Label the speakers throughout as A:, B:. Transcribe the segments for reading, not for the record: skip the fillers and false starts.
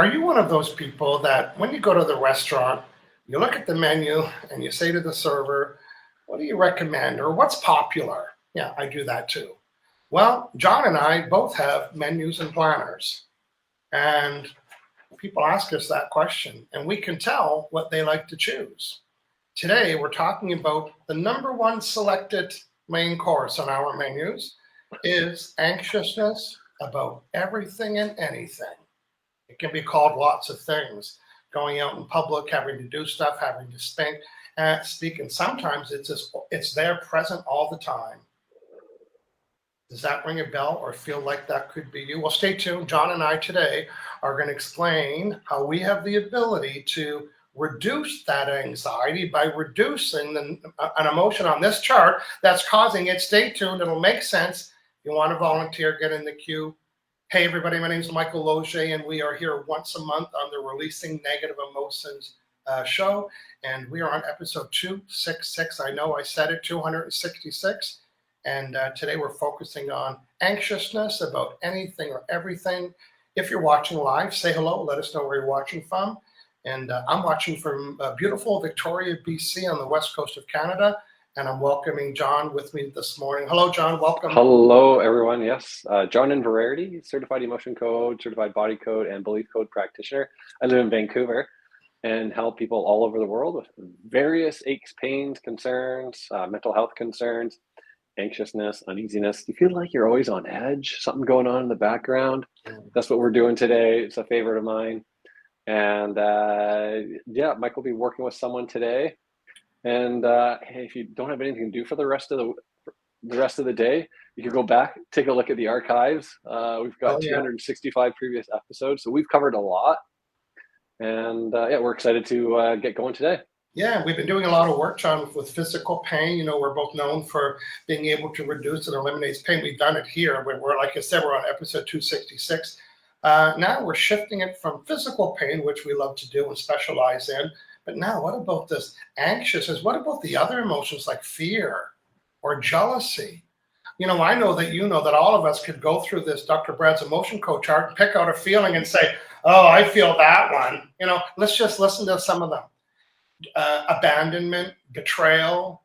A: Are you one of those people that when you go to the restaurant, you look at the menu and you say to the server, what do you recommend or what's popular? Yeah, I do that too. Well, John and I both have menus and planners, and people ask us that question, and we can tell what they like to choose. Today, we're talking about the number one selected main course on our menus is anxiousness about everything and anything. It can be called lots of things. Going out in public, having to do stuff, having to speak, and sometimes it's there present all the time. Does that ring a bell or feel like that could be you? Well, stay tuned. John and I today are going to explain how we have the ability to reduce that anxiety by reducing an emotion on this chart that's causing it. Stay tuned. It'll make sense. If you want to volunteer, get in the queue. Hey, everybody, my name is Michael Loge, and we are here once a month on the Releasing Negative Emotions show. And we are on episode 266. I know I said it, 266. And today we're focusing on anxiousness about anything or everything. If you're watching live, say hello. Let us know where you're watching from. And I'm watching from beautiful Victoria, BC on the west coast of Canada. And I'm welcoming John with me this morning. Hello, John. Welcome.
B: Hello, everyone. Yes, John in Verarity, certified emotion code, certified body code, and belief code practitioner. I live in Vancouver and help people all over the world with various aches, pains, concerns, mental health concerns, anxiousness, uneasiness. You feel like you're always on edge, something going on in the background. That's what we're doing today. It's a favorite of mine. And yeah, Mike will be working with someone today. And hey, if you don't have anything to do for the rest of the day, you can go back, take a look at the archives. We've got 265 previous episodes, so we've covered a lot. And yeah, we're excited to get going today.
A: Yeah, we've been doing a lot of work, John, with physical pain. You know, we're both known for being able to reduce and eliminate pain. We've done it here. We're like I said, we're on episode 266. Now we're shifting it from physical pain, which we love to do and specialize in. But now what about this anxiousness? What about the other emotions like fear or jealousy? You know, I know that you know that all of us could go through this Dr. Brad's emotion code chart and pick out a feeling and say, oh, I feel that one. You know, let's just listen to some of them. Abandonment, betrayal,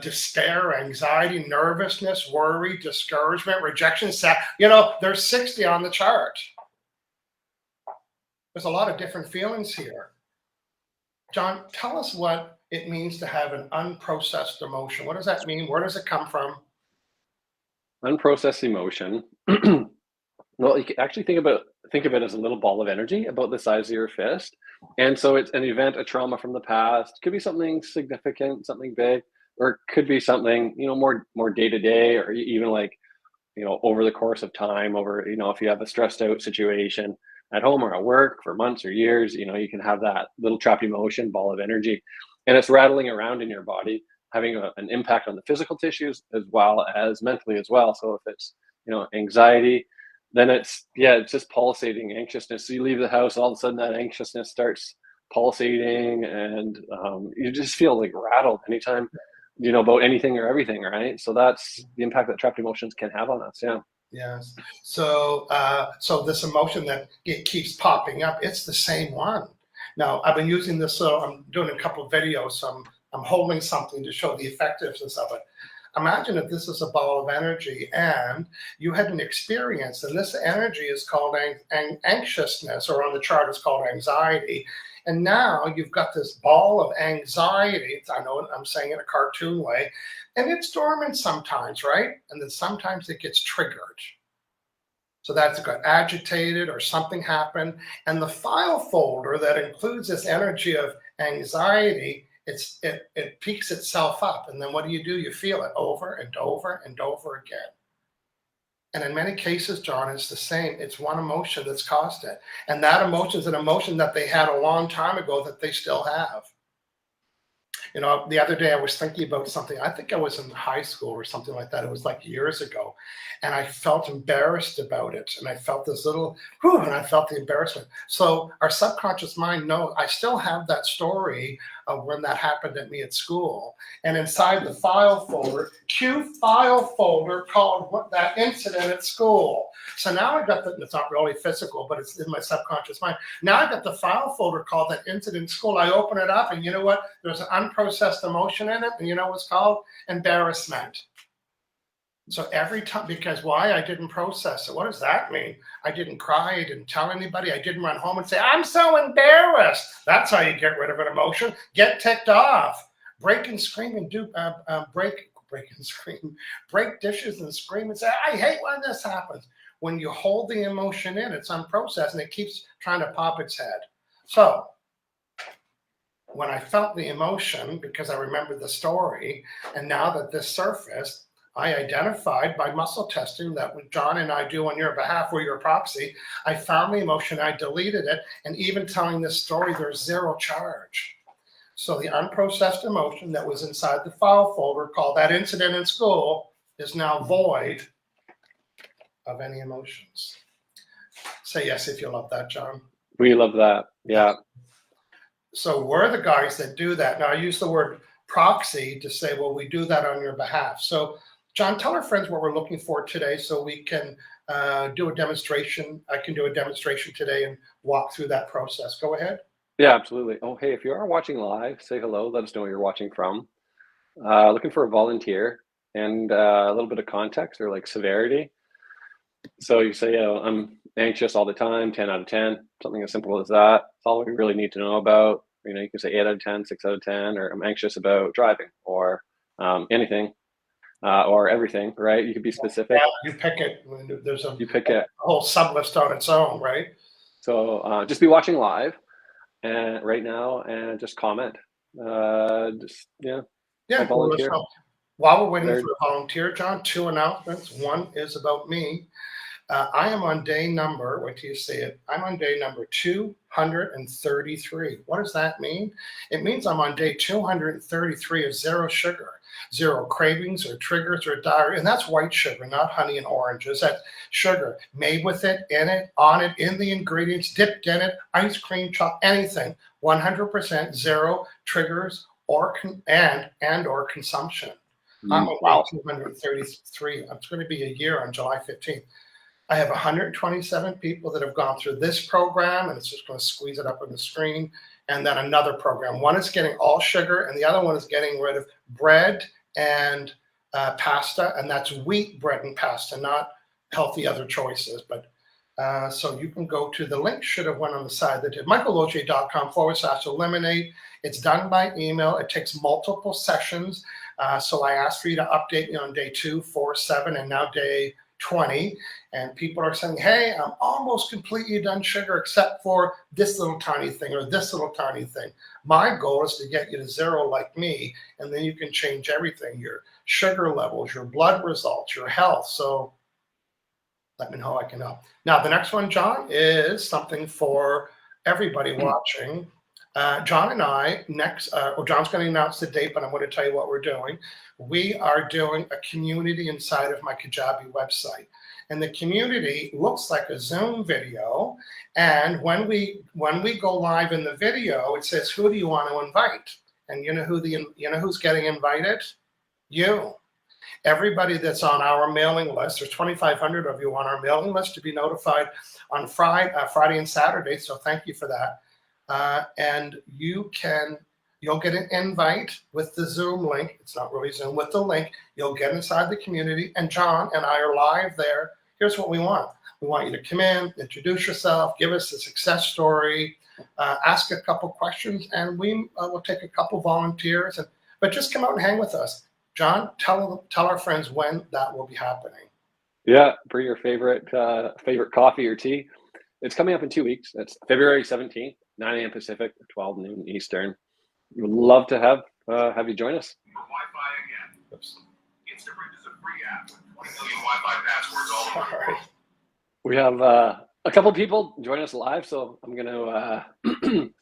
A: despair, anxiety, nervousness, worry, discouragement, rejection, you know, there's 60 on the chart. There's a lot of different feelings here. John, tell us what it means to have an unprocessed emotion. What does that mean? Where does it come from?
B: Unprocessed emotion. Well, you can actually think of it as a little ball of energy about the size of your fist. And so it's an event, a trauma from the past. Could be something significant, something big, or it could be something, you know, more day to day, or even like, you know, over the course of time, over, you know, if you have a stressed out situation at home or at work for months or years, you know, you can have that little trapped emotion, ball of energy, and it's rattling around in your body, having an impact on the physical tissues as well as mentally as well. So if it's, you know, anxiety, then it's just pulsating anxiousness. So you leave the house, all of a sudden that anxiousness starts pulsating, and you just feel like rattled anytime, you know, about anything or everything, right? So that's the impact that trapped emotions can have on us. Yeah.
A: Yes. So this emotion that it keeps popping up, it's the same one. Now, I've been using this, so I'm doing a couple of videos. I'm holding something to show the effectiveness of it. Imagine if this is a ball of energy and you had an experience, and this energy is called anxiousness, or on the chart it's called anxiety. And now you've got this ball of anxiety. I know I'm saying it in a cartoon way, and it's dormant sometimes, right? And then sometimes it gets triggered. So that's got agitated or something happened. And the file folder that includes this energy of anxiety, it peaks itself up. And then what do? You feel it over and over and over again. And in many cases, John, it's the same. It's one emotion that's caused it. And that emotion is an emotion that they had a long time ago that they still have. You know, the other day I was thinking about something. I think I was in high school or something like that. It was like years ago. And I felt embarrassed about it. And I felt this little, whew, and I felt the embarrassment. So our subconscious mind knows. I still have that story of when that happened at me at school. And inside the file folder, cue file folder called what that incident at school. So now I got it's not really physical, but it's in my subconscious mind. Now I got the file folder called that incident in school. I open it up and you know what? There's an unprocessed emotion in it. And you know what's called? Embarrassment. So every time, because why? I didn't process it. What does that mean? I didn't cry. I didn't tell anybody. I didn't run home and say, I'm so embarrassed. That's how you get rid of an emotion. Get ticked off. Break and scream and break and scream. Break dishes and scream and say, I hate when this happens. When you hold the emotion in, it's unprocessed and it keeps trying to pop its head. So when I felt the emotion, because I remembered the story, and now that this surfaced, I identified by muscle testing that what John and I do on your behalf, we're your proxy. I found the emotion, I deleted it, and even telling this story, there's zero charge. So the unprocessed emotion that was inside the file folder called that incident in school is now void of any emotions. Say yes if you love that, John.
B: We love that. Yeah.
A: So we're the guys that do that. Now I use the word proxy to say, well, we do that on your behalf. So John, tell our friends what we're looking for today so we can do a demonstration. I can do a demonstration today and walk through that process. Go ahead.
B: Yeah, absolutely. Oh, hey, if you are watching live, say hello. Let us know where you're watching from. Looking for a volunteer and a little bit of context or like severity. So you say, I'm anxious all the time, 10 out of 10, something as simple as that. That's all we really need to know about. You know, you can say 8 out of 10, 6 out of 10, or I'm anxious about driving or anything or everything, right? You could be specific.
A: Yeah, you pick it. There's
B: You pick it.
A: A whole sub list on its own, right?
B: So just be watching live and right now and just comment.
A: Yeah,
B: volunteer.
A: While we're waiting for a volunteer, John, 2 announcements. One is about me. I am on day number, wait till you see it, I'm on day number 233. What does that mean? It means I'm on day 233 of zero sugar, zero cravings or triggers or diarrhea. And that's white sugar, not honey and oranges. That's sugar made with it, in it, on it, in the ingredients, dipped in it, ice cream, chocolate, anything. 100% zero triggers or or consumption. I'm on day 233. It's going to be a year on July 15th. I have 127 people that have gone through this program, and it's just going to squeeze it up on the screen. And then another program. One is getting all sugar, and the other one is getting rid of bread and pasta, and that's wheat bread and pasta, not healthy other choices. But so you can go to the link, should have went on the side that did, michaellogier.com/eliminate. It's done by email. It takes multiple sessions. So I asked for you to update me on day 2, 4, 7, and now day 20. And people are saying, hey, I'm almost completely done sugar except for this little tiny thing or this little tiny thing. My goal is to get you to zero like me, and then you can change everything, your sugar levels, your blood results, your health. So let me know how I can help. Now, the next one, John, is something for everybody watching. John and I John's going to announce the date, but I'm going to tell you what we're doing. We are doing a community inside of my Kajabi website. And the community looks like a Zoom video. And when we go live in the video, it says, who do you want to invite? And you know who's getting invited? You. Everybody that's on our mailing list, there's 2,500 of you on our mailing list to be notified on Friday and Saturday. So thank you for that. And you'll get an invite with the Zoom link. It's not really Zoom, with the link. You'll get inside the community, and John and I are live there. Here's what we want. We want you to come in, introduce yourself, give us a success story, ask a couple questions, and we will take a couple volunteers. But just come out and hang with us. John, tell our friends when that will be happening.
B: Yeah, bring your favorite coffee or tea. It's coming up in 2 weeks. It's February 17th, 9 a.m. Pacific, 12 noon Eastern. We'd love to have you join us.
C: Wi-Fi again. Oops. Instaprint is a free app with 20 million Wi-Fi passwords all over the world.
B: We have a couple people join us live, so I'm going to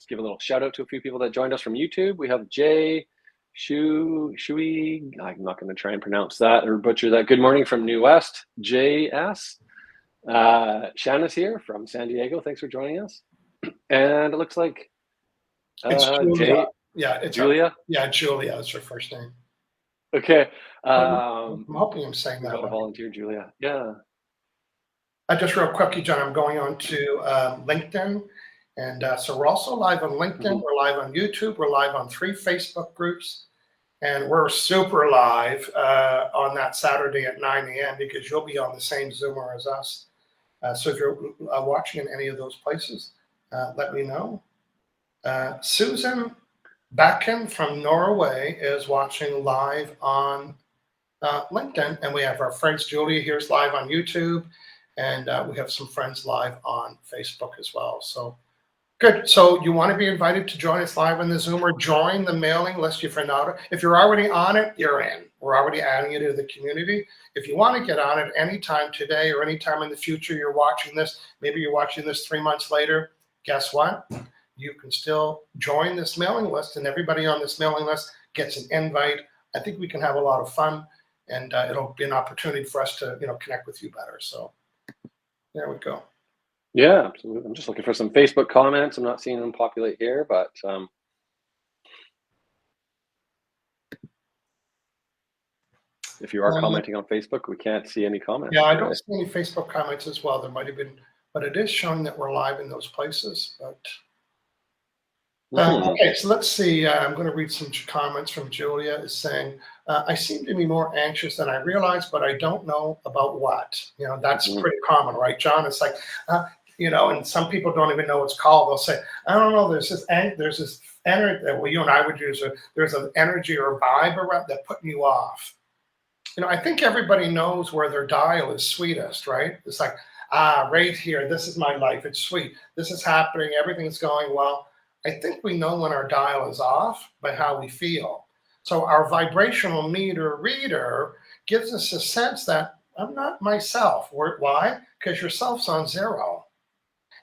B: give a little shout out to a few people that joined us from YouTube. We have Jay, Shui, I'm not going to try and pronounce that or butcher that. Good morning from New West, JS. Shanna's here from San Diego. Thanks for joining us. And it looks like
A: It's Julia.
B: Julia.
A: Julia is her first name.
B: Okay.
A: I'm hoping I'm saying that
B: Got a
A: right.
B: volunteer, Julia. Yeah.
A: Just real quickly, John, I'm going on to LinkedIn. And so we're also live on LinkedIn. We're live on YouTube. We're live on 3 Facebook groups. And we're super live on that Saturday at 9 a.m. because you'll be on the same Zoomer as us. So if you're watching in any of those places, let me know. Susan Bakken from Norway is watching live on LinkedIn. And we have our friends, Julia here's live on YouTube. And we have some friends live on Facebook as well. So good. So you want to be invited to join us live on the Zoom or join the mailing list if you're not. If you're already on it, you're in. We're already adding you to the community. If you want to get on it anytime today or anytime in the future, you're watching this, maybe you're watching this 3 months later, guess what? You can still join this mailing list and everybody on this mailing list gets an invite. I think we can have a lot of fun and it'll be an opportunity for us to, connect with you better. So there we go.
B: Yeah, absolutely. I'm just looking for some Facebook comments. I'm not seeing them populate here, but if you are commenting on Facebook, we can't see any comments.
A: Yeah, I don't see any Facebook comments as well. There might have been, but it is showing that we're live in those places. But okay, so let's see. I'm going to read some comments from Julia. Is saying, I seem to be more anxious than I realized, but I don't know about what. That's pretty common, right, John? It's like, and some people don't even know what it's called. They'll say, I don't know, there's this energy that you and I would use. There's an energy or a vibe around that putting you off. I think everybody knows where their dial is sweetest, right? It's like, right here, this is my life. It's sweet. This is happening. Everything's going well. I think we know when our dial is off by how we feel. So our vibrational meter reader gives us a sense that I'm not myself. Why? Because your self's on 0.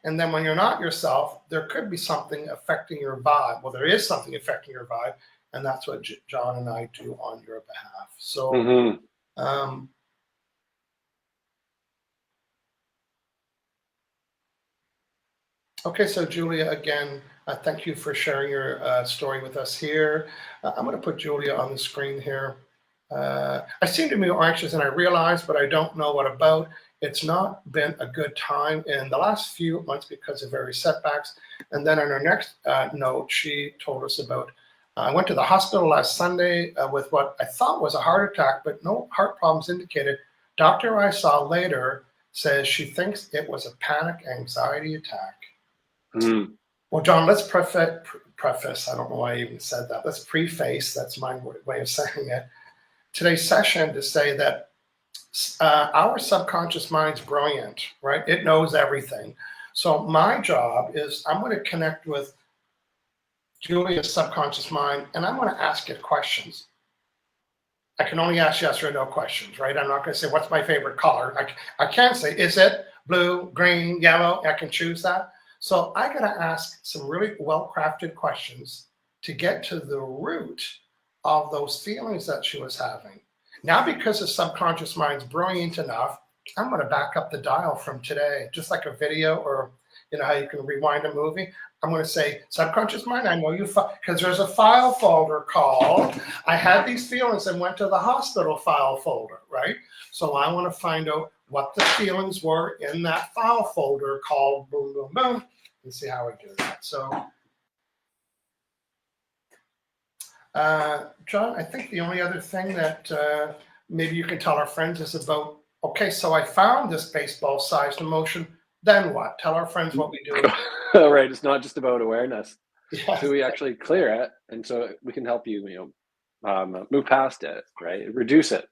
A: And then when you're not yourself, there could be something affecting your vibe. Well, there is something affecting your vibe. And that's what John and I do on your behalf. So, okay, so Julia, again, thank you for sharing your story with us here. I'm going to put Julia on the screen here. I seem to be more anxious than I realized, but I don't know what about. It's not been a good time in the last few months because of various setbacks. And then in her next note, she told us about, I went to the hospital last Sunday with what I thought was a heart attack, but no heart problems indicated. Doctor I saw later says she thinks it was a panic anxiety attack. Well, John, let's preface, I don't know why I even said that. Let's preface, that's my way of saying it, today's session to say that our subconscious mind's brilliant, right? It knows everything. So my job is I'm going to connect with Julia's subconscious mind, and I'm going to ask it questions. I can only ask yes or no questions, right? I'm not going to say, what's my favorite color? I can't say, is it blue, green, yellow? I can choose that. So I got to ask some really well-crafted questions to get to the root of those feelings that she was having. Now, because the subconscious mind's brilliant enough, I'm going to back up the dial from today, just like a video or, how you can rewind a movie. I'm going to say, subconscious mind, I know you, because there's a file folder called, I had these feelings and went to the hospital file folder, right? So I want to find out what the feelings were in that file folder called boom, boom, boom, and see how I do that. So, John, I think the only other thing that maybe you can tell our friends is about, okay, so I found this baseball-sized emotion, then what? Tell our friends what we do.
B: All right, it's not just about awareness.
A: Yes.
B: So we actually clear it, and so we can help you, move past it, right? Reduce it.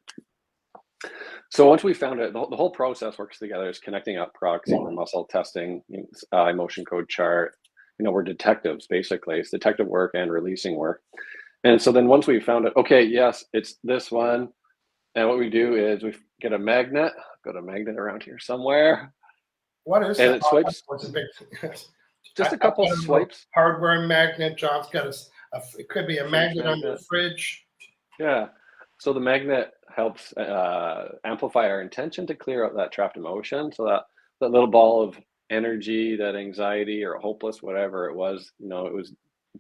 B: So once we found it, the whole process works together. Is connecting up proxy, muscle testing, emotion code chart. We're detectives, basically. It's detective work and releasing work. And so then once we found it, okay, yes, it's this one. And what we do is we get a magnet. I've got a magnet around here somewhere.
A: What is
B: and
A: that?
B: It swipes.
A: What's a big
B: Just a couple swipes.
A: Hardware magnet. John's got It could be a
B: Fridge
A: magnet under a
B: magnet.
A: fridge.
B: Yeah. So the magnet helps amplify our intention to clear out that trapped emotion. So that little ball of energy, that anxiety or hopeless, whatever it was, it was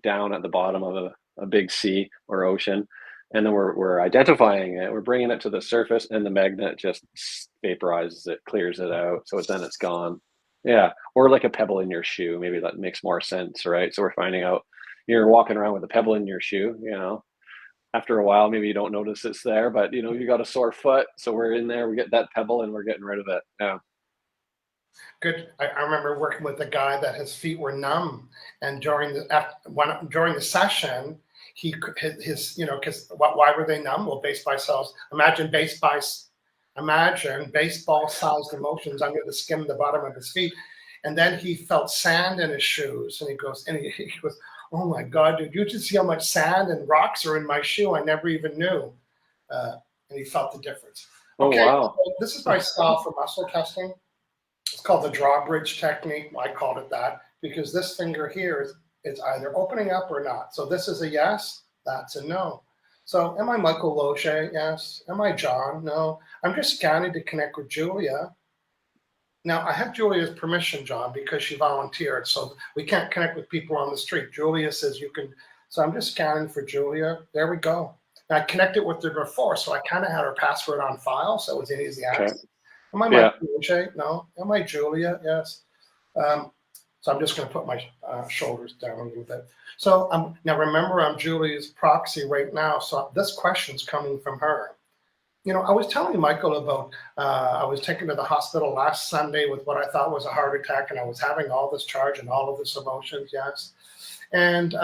B: down at the bottom of a big sea or ocean. And then we're identifying it, we're bringing it to the surface, and the magnet just vaporizes it, clears it out. So then it's gone. Yeah. Or like a pebble in your shoe. Maybe that makes more sense, right? So we're finding out you're walking around with a pebble in your shoe. After a while, maybe you don't notice it's there, but you got a sore foot. So we're in there, we get that pebble and we're getting rid of it. Yeah.
A: Good. I remember working with a guy that his feet were numb, and during the session, because why were they numb? Well, baseball cells. Imagine baseball-sized emotions under the skin of the bottom of his feet, and then he felt sand in his shoes, and he goes, "Oh my God, dude! You just see how much sand and rocks are in my shoe? I never even knew." And he felt the difference.
B: Oh,
A: Okay,
B: wow.
A: so this is my style for muscle testing. It's called the drawbridge technique. I called it that because this finger here is either opening up or not. So this is a yes, that's a no. So am I Michael Loche? Yes. Am I John? No. I'm just scanning to connect with Julia. Now, I have Julia's permission, John, because she volunteered. So we can't connect with people on the street. Julia says you can. So I'm just scanning for Julia. There we go. And I connected with her before, so I kind of had her password on file, so it was an easy access.
B: Okay.
A: Am I
B: Yeah.
A: Michael? No. Am I Julia? Yes. So I'm just going to put my shoulders down a little bit. So now remember, I'm Julia's proxy right now. So this question's coming from her. I was telling Michael about, I was taken to the hospital last Sunday with what I thought was a heart attack, and I was having all this charge and all of this emotions, yes. And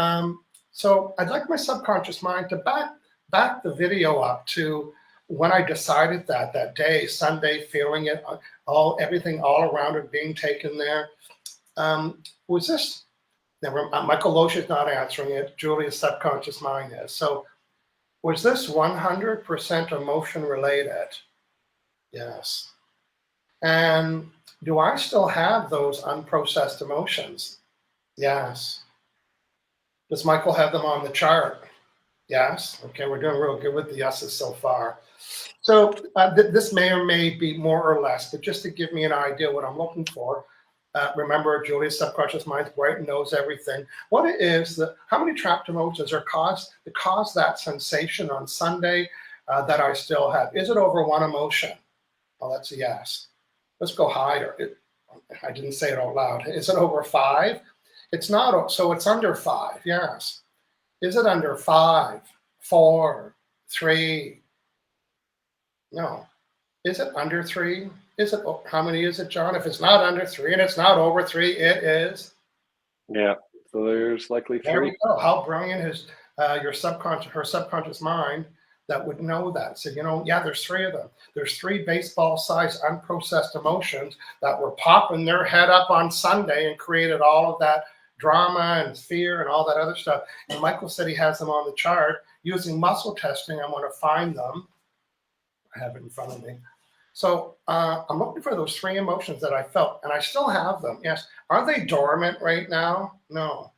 A: so I'd like my subconscious mind to back the video up to when I decided that day, Sunday, feeling it, everything all around it being taken there. Was this, now Michael Loach is not answering it, Julia's subconscious mind is. So was this 100% emotion related? Yes. And do I still have those unprocessed emotions? Yes. Does Michael have them on the chart? Yes. Okay, we're doing real good with the yeses so far. So this may or may be more or less, but just to give me an idea what I'm looking for. Remember, Julia's subconscious mind's bright and knows everything. What it is that how many trapped emotions are caused that sensation on Sunday that I still have? Is it over one emotion? Oh, that's a yes. Let's go higher. I didn't say it out loud. Is it over 5? It's not. So it's under 5. Yes. Is it under 5, 4, 3? No. Is it under 3? How many is it, John? If it's not under 3 and it's not over 3, it is.
B: Yeah. So there's likely 3.
A: There we go. How brilliant is her subconscious mind that would know that? So, there's 3 of them. There's 3 baseball-sized unprocessed emotions that were popping their head up on Sunday and created all of that drama and fear and all that other stuff. And Michael said he has them on the chart. Using muscle testing, I'm going to find them. I have it in front of me. So I'm looking for those 3 emotions that I felt, and I still have them. Yes. Are they dormant right now? No.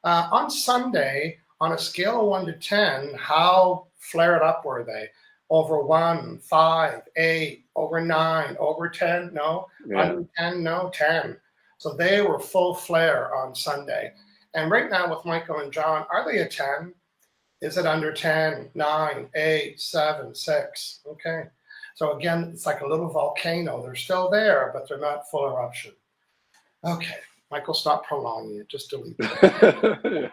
A: On Sunday, on a scale of 1 to 10, how flared up were they? Over 1, 5, 8, over 9, over 10? No.
B: Yeah.
A: Under 10? No. 10. So they were full flare on Sunday. And right now with Michael and John, are they a 10? Is it under 10, 9, 8, 7, 6? Okay. So again, it's like a little volcano. They're still there, but they're not full eruption. Okay, Michael, stop prolonging it. Just delete it.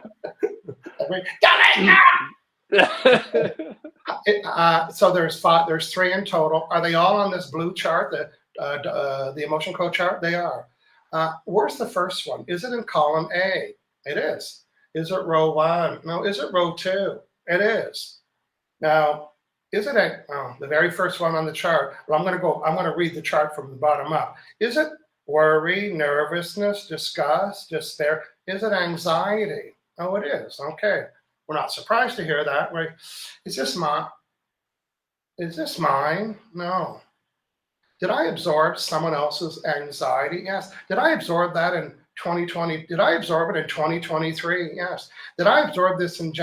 A: So there's 3 in total. Are they all on this blue chart, the emotion code chart? They are. Where's the first one? Is it in column A? It is. Is it row 1? No. Is it row 2? It is. Now, is it the very first one on the chart? Well, I'm going to read the chart from the bottom up. Is it worry, nervousness, disgust, despair? Is it anxiety? Oh, it is. Okay. We're not surprised to hear that, right? Is this mine? No. Did I absorb someone else's anxiety? Yes. Did I absorb that and 2020? Did I absorb it in 2023? Yes. Did I absorb this in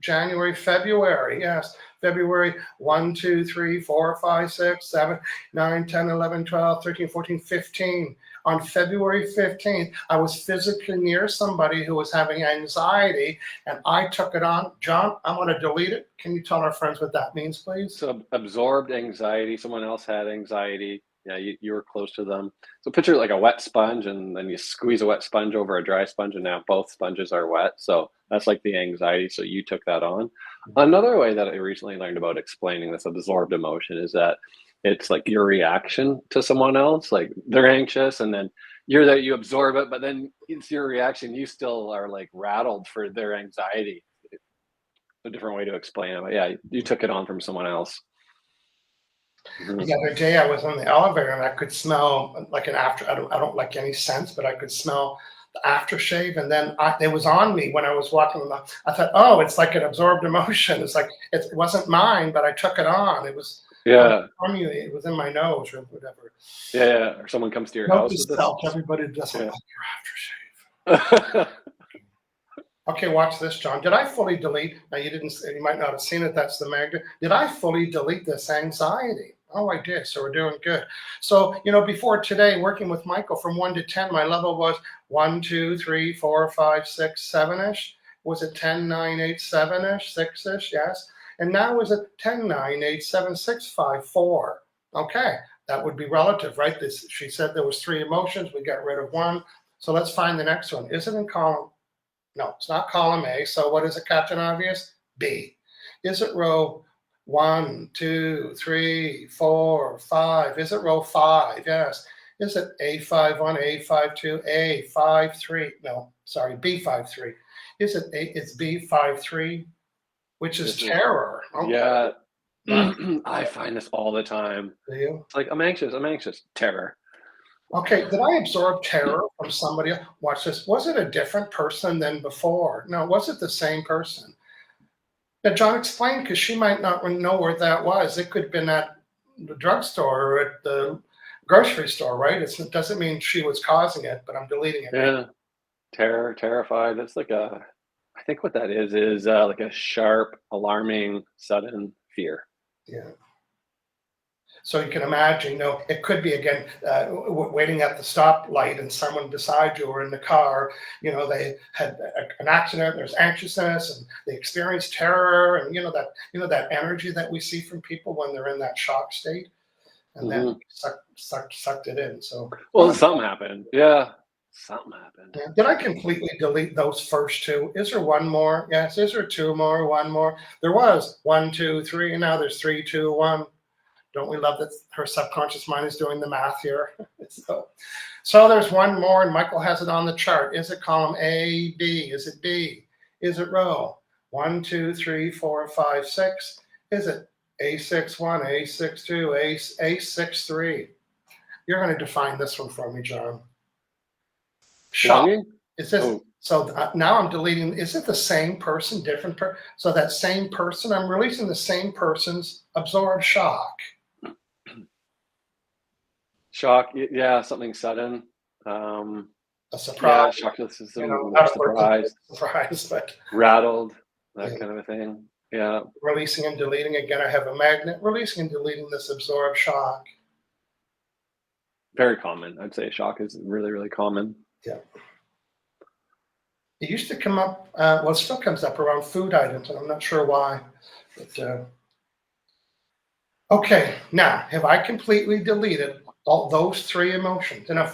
A: January, February? Yes. February 1, 2, 3, 4, 5, 6, 7, 9, 10, 11, 12, 13, 14, 15. On February 15th, I was physically near somebody who was having anxiety and I took it on. John, I'm going to delete it. Can you tell our friends what that means, please?
B: So absorbed anxiety, someone else had anxiety. Yeah, you were close to them. So picture like a wet sponge, and then you squeeze a wet sponge over a dry sponge, and now both sponges are wet. So that's like the anxiety. So you took that on. Another way that I recently learned about explaining this absorbed emotion is that it's like your reaction to someone else. Like they're anxious, and then you're there, you absorb it, but then it's your reaction. You still are like rattled for their anxiety. A different way to explain it, but yeah, you took it on from someone else. Mhm.
A: The other day I was in the elevator and I could smell like an after. I don't like any scents, but I could smell the aftershave, and then it was on me when I was walking. I thought, oh, it's like an absorbed emotion. It's like it wasn't mine, but I took it on. It was
B: Yeah,
A: from you. It was in my nose or whatever.
B: yeah. Or someone comes to your
A: Note
B: house
A: to
B: with
A: self:
B: this.
A: everybody doesn't
B: Yeah.
A: like your aftershave. Okay, watch this, John. Did I fully delete? Now you didn't. You might not have seen it. That's the magnet. Did I fully delete this anxiety? Oh, I did. So we're doing good. So before today, working with Michael from 1 to 10, my level was 1, 2, 3, 4, 5, 6, 7-ish. Was it 10, 9, 8, 7-ish, 6-ish? Yes. And now is it 10, 9, 8, 7, 6, 5, 4? Okay, that would be relative, right? She said there was 3 emotions. We got rid of 1. So let's find the next one. Is it in column? No, it's not column A. So what is it, Captain Obvious? B. Is it row 1, 2, 3, 4, 5? Is it row 5? Yes. Is it A51, A52, A53? No, sorry, B53. Is it A? It's B53, which is
B: This is
A: terror. Okay.
B: yeah.
A: Right.
B: I find this all the time.
A: Do you?
B: It's like I'm anxious. Terror.
A: Okay, did I absorb terror from somebody else? Watch this. Was it a different person than before? No, was it the same person? Now, John, explain, because she might not know where that was. It could have been at the drugstore or at the grocery store, right? It doesn't mean she was causing it, but I'm deleting it.
B: Yeah. Terror, terrified. That's like I think what that is like a sharp, alarming, sudden fear.
A: Yeah. So you can imagine, it could be, again, waiting at the stoplight and someone beside you or in the car, they had an accident, there's anxiousness and they experience terror and, that energy that we see from people when they're in that shock state, and then sucked it in. So,
B: Well, something happened. Yeah. Something happened.
A: yeah. Did I completely delete those first 2? Is there one more? Yes. Is there 2 more? 1 more? There was 1, 2, 3, and now there's 3, 2, 1. Don't we love that her subconscious mind is doing the math here? So there's 1 more, and Michael has it on the chart. Is it column A, B? Is it B? Is it row 1, 2, 3, 4, 5, 6? Is it A61, A62, A63? You're going to define this one for me, John. Shock.
B: Longing?
A: Is this?
B: Oh.
A: So now I'm deleting. Is it the same person, different person? So that same person, I'm releasing the same person's absorbed shock.
B: Shock. Yeah, something sudden.
A: A
B: Yeah,
A: surprise.
B: shock to the system.
A: Not a
B: Surprised,
A: surprise, but
B: rattled, that
A: Yeah.
B: kind of a thing. Yeah.
A: releasing and deleting. Again, I have a magnet. Releasing and deleting this absorbed shock.
B: Very common. I'd say shock is really, really common.
A: Yeah. It used to come up, well, it still comes up around food items, and I'm not sure why. But okay, now, have I completely deleted all those 3 emotions? And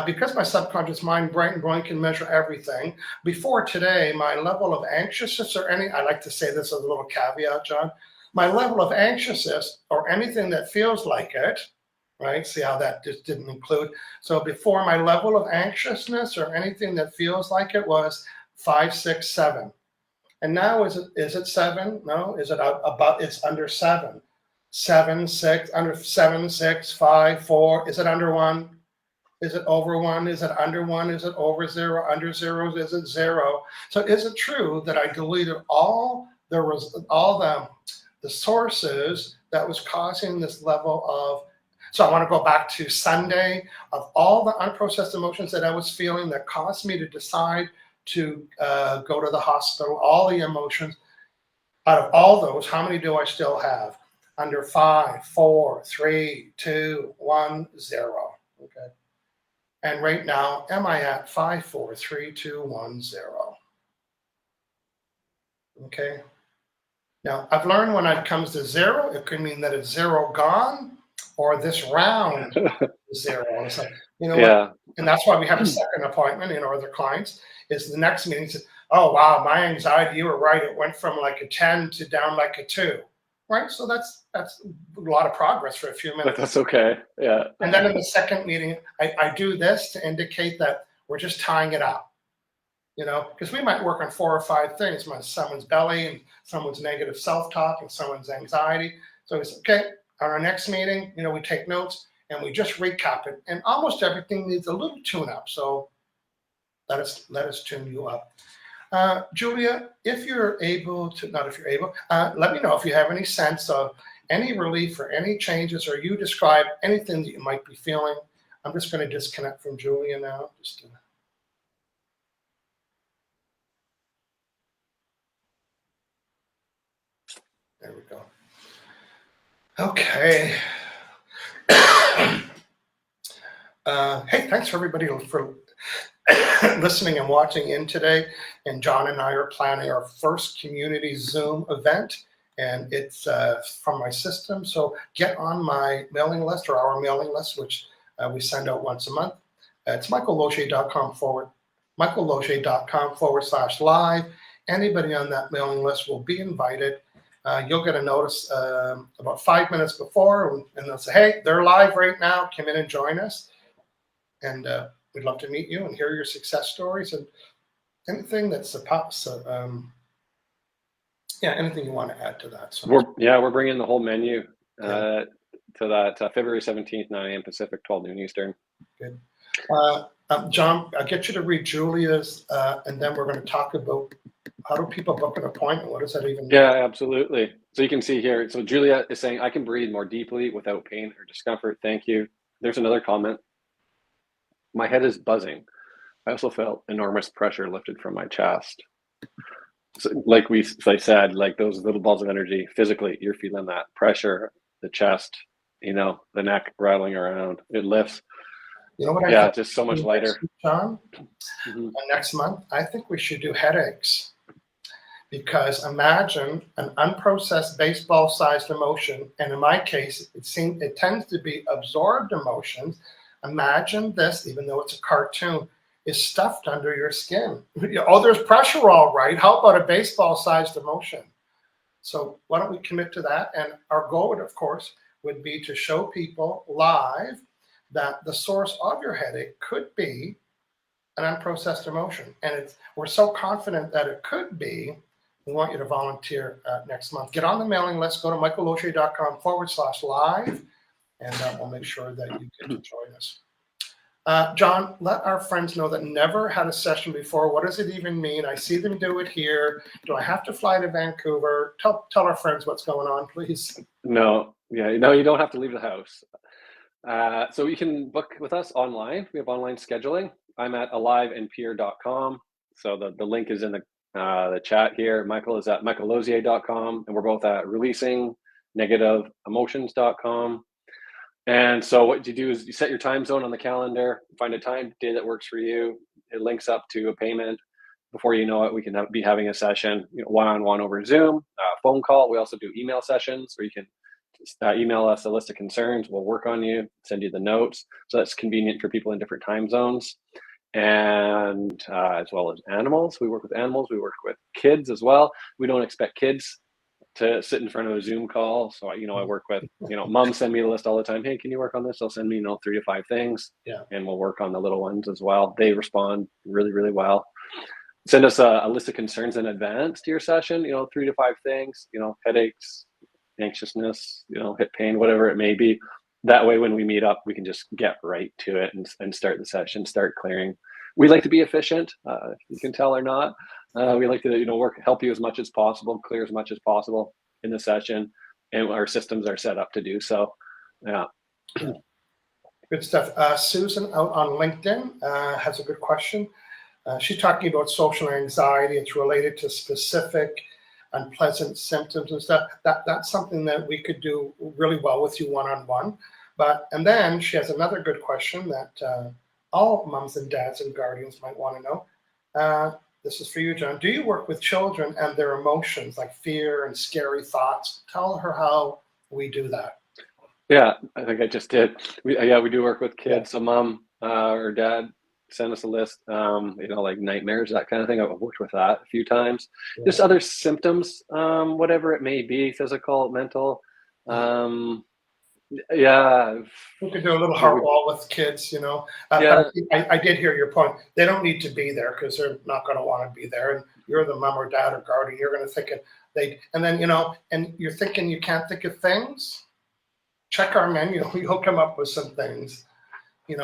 A: because my subconscious mind, brain, and brain can measure everything, before today, my level of anxiousness I like to say this as a little caveat, John, my level of anxiousness or anything that feels like it, right? See how that just didn't include. So before, my level of anxiousness or anything that feels like it was 5, 6, 7. And now is it 7? No, is it about? It's under 7. 7, 6, under 7, 6, 5, 4. Is it under 1? Is it over 1? Is it under 1? Is it over 0? Under 0? Is it 0? So is it true that I deleted all the sources that was causing this level of So I want to go back to Sunday. Of all the unprocessed emotions that I was feeling that caused me to decide to go to the hospital, all the emotions, out of all those, how many do I still have? Under 5, 4, 3, 2, 1, 0. Okay. And right now, am I at 5, 4, 3, 2, 1, 0? Okay. Now, I've learned when it comes to 0, it could mean that it's 0 gone, or this round is 0. It's like, you know
B: Yeah.
A: what? And that's why we have a second appointment, other clients, is the next meeting says, oh, wow, my anxiety, you were right. It went from like a 10 to down like a 2, right? So that's a lot of progress for a few minutes.
B: But that's okay. Yeah.
A: And then in the second meeting, I do this to indicate that we're just tying it up. Because we might work on 4 or 5 things, someone's belly and someone's negative self-talk and someone's anxiety. So it's okay, on our next meeting, we take notes and we just recap it. And almost everything needs a little tune-up. So let us tune you up. Julia, if you're able to, not if you're able, let me know if you have any sense of any relief or any changes, or you describe anything that you might be feeling. I'm just going to disconnect from Julia now. There we go. Okay. Hey, thanks for everybody for listening and watching in today. And John and I are planning our first community Zoom event, and it's from my system. So get on my mailing list, or our mailing list, which we send out once a month. It's michaellogier.com/live. Anybody on that mailing list will be invited. You'll get a notice about 5 minutes before, and they'll say, hey, they're live right now. Come in and join us. And we'd love to meet you and hear your success stories and anything that's anything you want to add to that. So
B: we're bringing the whole menu to that February 17th, 9 a.m. Pacific, 12 noon Eastern.
A: Good. John, I'll get you to read Julia's, and then we're going to talk about how do people book an appointment? What does that even mean?
B: Yeah, absolutely. So you can see here, so Julia is saying, I can breathe more deeply without pain or discomfort. Thank you. There's another comment. My head is buzzing. I also felt enormous pressure lifted from my chest. So like I said, like those little balls of energy, physically, you're feeling that pressure, the chest, the neck rattling around. It lifts.
A: You know what?
B: Yeah, just so much lighter.
A: John, next month, I think we should do headaches. Because imagine an unprocessed baseball-sized emotion, and in my case, it tends to be absorbed emotions. Imagine this, even though it's a cartoon, is stuffed under your skin. Oh, there's pressure, all right. How about a baseball-sized emotion? So why don't we commit to that? And our goal would, of course, would be to show people live that the source of your headache could be an unprocessed emotion. And we're so confident that it could be, we want you to volunteer next month. Get on the mailing list, go to michaellogier.com/live, and we'll make sure that you get to join us. John, let our friends know that never had a session before. What does it even mean? I see them do it here. Do I have to fly to Vancouver? Tell our friends what's going on, please.
B: No, you don't have to leave the house. So you can book with us online. We have online scheduling. I'm at aliveandpeer.com. So the link is in the chat here. Michael is at michaellogier.com, and we're both at releasingNegativeEmotions.com. And so what you do is you set your time zone on the calendar, find a day that works for you. It links up to a payment. Before you know it, we can be having a session, one-on-one over Zoom, phone call. We also do email sessions where you can email us a list of concerns. We'll work on you, send you the notes. So that's convenient for people in different time zones. And as well as animals. We work with animals. We work with kids as well. We don't expect kids to sit in front of a Zoom call. So, I work with, moms send me a list all the time. Hey, can you work on this? They'll send me, 3 to 5 things.
A: Yeah. And
B: we'll work on the little ones as well. They respond really, really well. Send us a list of concerns in advance to your session, 3 to 5 things, headaches, anxiousness, hip pain, whatever it may be. That way, when we meet up, we can just get right to it and start the session, start clearing. We like to be efficient, if you can tell or not. We like to, help you as much as possible, clear as much as possible in the session, and our systems are set up to do so. Yeah.
A: Good stuff. Susan out on LinkedIn has a good question. She's talking about social anxiety. It's related to specific unpleasant symptoms and stuff. That's something that we could do really well with you one-on-one. And then she has another good question that all moms and dads and guardians might want to know. This is for you, John. Do you work with children and their emotions, like fear and scary thoughts? Tell her how we do that.
B: Yeah, I think I just did. We do work with kids. So mom or dad send us a list, like nightmares, that kind of thing. I've worked with that a few times.
A: Yeah.
B: Just other symptoms, whatever it may be, physical, mental. Yeah.
A: We could do a little heart wall with kids,
B: Yeah.
A: I did hear your point. They don't need to be there because they're not going to want to be there. And you're the mom or dad or guardian. You're going to think and you're thinking you can't think of things. Check our menu. You'll come up with some things, and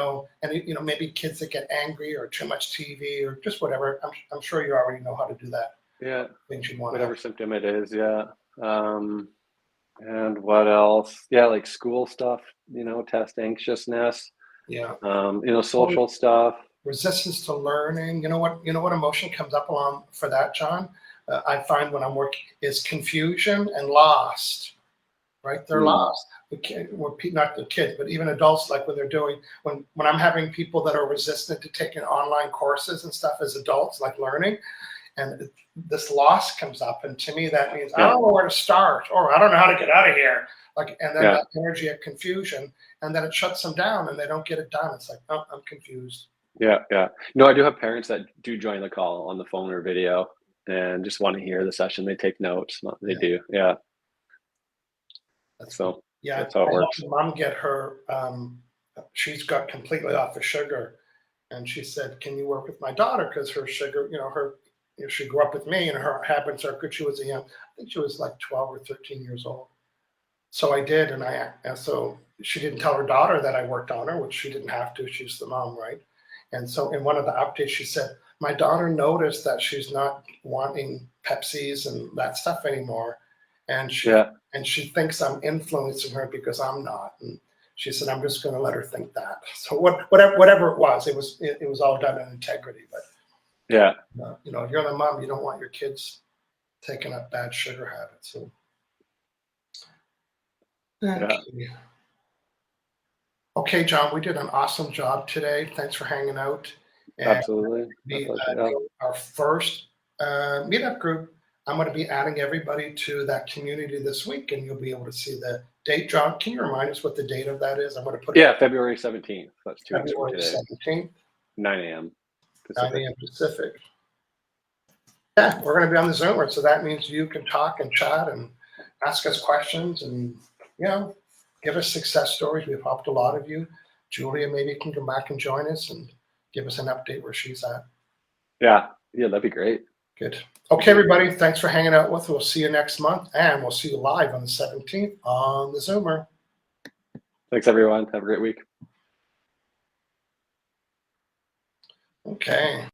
A: maybe kids that get angry or too much TV or just whatever. I'm sure you already know how to do that.
B: Yeah.
A: Things you want.
B: Whatever symptom it is. Yeah. And what else? Yeah, like school stuff. Test anxiousness.
A: Yeah.
B: Social stuff.
A: Resistance to learning. You know what emotion comes up along for that, John? I find when I'm working is confusion and lost. Right, they're lost. Not the kids, but even adults, like when I'm having people that are resistant to taking online courses and stuff as adults, like learning, and this loss comes up, and to me that means I don't know where to start, or I don't know how to get out of here. And then that energy of confusion, and then it shuts them down, and they don't get it done. It's like, oh, I'm confused.
B: Yeah. No, I do have parents that do join the call on the phone or video, and just want to hear the session. They take notes. They do. Yeah. That's how it works.
A: Mom get her. She's got completely off of sugar, and she said, "Can you work with my daughter? Because her sugar, she grew up with me, and her habits are good." She was I think she was like 12 or 13 years old. So I did, and so she didn't tell her daughter that I worked on her, which she didn't have to. She's the mom, right? And so in one of the updates, she said, "My daughter noticed that she's not wanting Pepsis and that stuff anymore, and she thinks I'm influencing her because I'm not." And she said, "I'm just going to let her think that." So whatever it was, it was all done in integrity. But
B: yeah,
A: if you're the mom, you don't want your kids taking up bad sugar habits. So. Okay, John, we did an awesome job today. Thanks for hanging out. And
B: absolutely.
A: Our first meetup group. I'm going to be adding everybody to that community this week, and you'll be able to see the date. John, can you remind us what the date of that is? I'm going to put
B: February 17th. That's 2 weeks from today.
A: 17th.
B: 9 a.m.
A: Pacific. 9 a.m. Pacific. Yeah, we're going to be on the Zoomer, so that means you can talk and chat and ask us questions and, give us success stories. We've helped a lot of you. Julia maybe can come back and join us and give us an update where she's at.
B: Yeah, that'd be great.
A: Good. Okay, everybody, thanks for hanging out with us. We'll see you next month, and we'll see you live on the 17th on the Zoomer.
B: Thanks, everyone. Have a great week.
A: Okay.